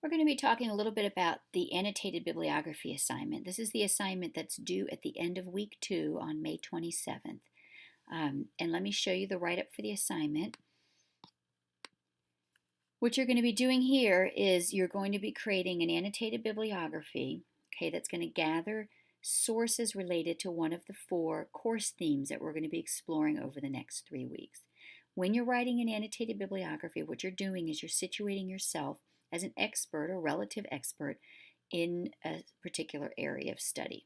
We're going to be talking a little bit about the annotated bibliography assignment. This is the assignment that's due at the end of week 2 on May 27th. And let me show you the write-up for the assignment. What you're going to be doing here is you're going to be creating an annotated bibliography, okay, that's going to gather sources related to one of the 4 course themes that we're going to be exploring over the next 3 weeks. When you're writing an annotated bibliography, what you're doing is you're situating yourself as an expert or relative expert in a particular area of study.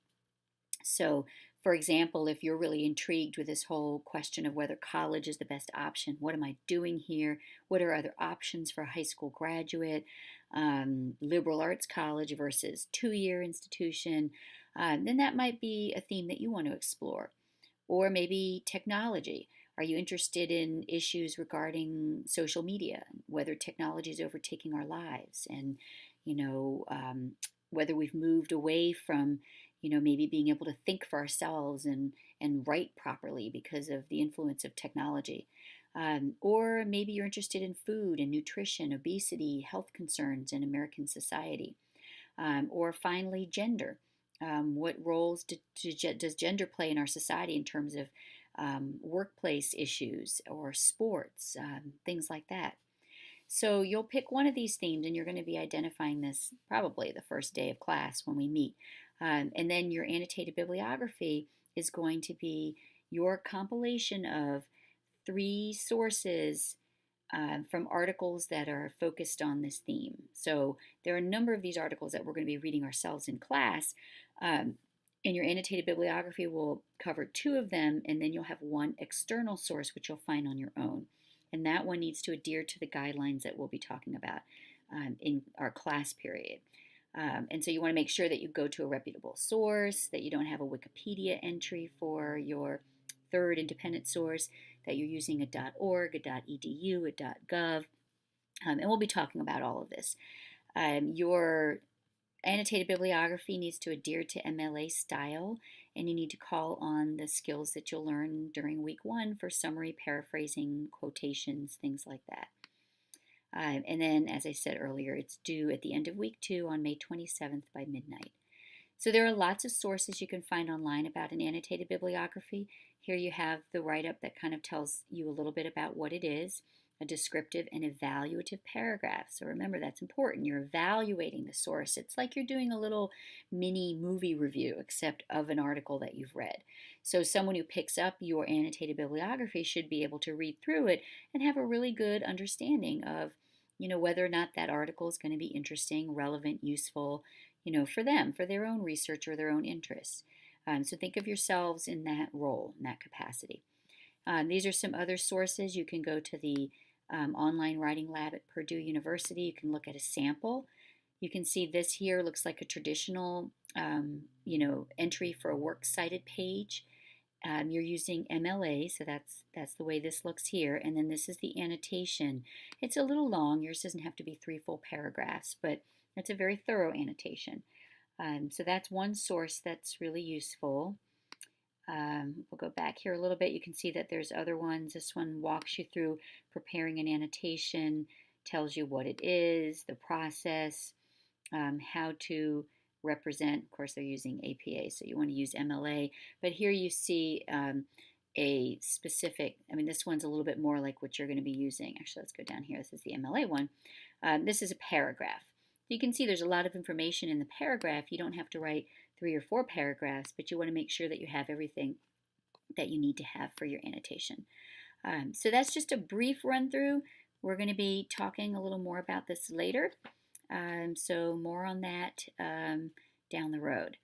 So, for example, if you're really intrigued with this whole question of whether college is the best option, what am I doing here? What are other options for a high school graduate? Liberal arts college versus 2-year institution, then that might be a theme that you want to explore. Or maybe technology. Are you interested in issues regarding social media, whether technology is overtaking our lives, and whether we've moved away from maybe being able to think for ourselves and write properly because of the influence of technology. Or maybe you're interested in food and nutrition, obesity, health concerns in American society. Or finally, gender. What roles does gender play in our society in terms of workplace issues or sports, things like that? So you'll pick one of these themes and you're going to be identifying this probably the first day of class when we meet. And then your annotated bibliography is going to be your compilation of 3 sources from articles that are focused on this theme. So there are a number of these articles that we're going to be reading ourselves in class. And your annotated bibliography will cover 2 of them, and then you'll have 1 external source which you'll find on your own. And that one needs to adhere to the guidelines that we'll be talking about in our class period. And so you want to make sure that you go to a reputable source, that you don't have a Wikipedia entry for your 3rd independent source, that you're using a .org, a .edu, a .gov, and we'll be talking about all of this. Your annotated bibliography needs to adhere to MLA style, and you need to call on the skills that you'll learn during week 1 for summary, paraphrasing, quotations, things like that. And then, as I said earlier, it's due at the end of week 2 on May 27th by midnight. So there are lots of sources you can find online about an annotated bibliography. Here you have the write-up that kind of tells you a little bit about what it is, a descriptive and evaluative paragraph. So remember, that's important. You're evaluating the source. It's like you're doing a little mini movie review, except of an article that you've read. So someone who picks up your annotated bibliography should be able to read through it and have a really good understanding of whether or not that article is going to be interesting, relevant, useful, for them, for their own research or their own interests. So think of yourselves in that role, in that capacity. These are some other sources. You can go to the online writing lab at Purdue University. You can look at a sample. You can see this here looks like a traditional, entry for a works cited page. You're using MLA, so that's the way this looks here. And then this is the annotation. It's a little long. Yours doesn't have to be 3 full paragraphs, but it's a very thorough annotation. So that's one source that's really useful. We'll go back here a little bit. You can see that there's other ones. This one walks you through preparing an annotation, tells you what it is, the process, how to represent. Of course, they're using APA, so you want to use MLA. But here you see a specific, this one's a little bit more like what you're going to be using. Actually, let's go down here. This is the MLA one. This is a paragraph. You can see there's a lot of information in the paragraph. You don't have to write 3 or 4 paragraphs, but you want to make sure that you have everything that you need to have for your annotation. So that's just a brief run through. We're going to be talking a little more about this later. So more on that down the road.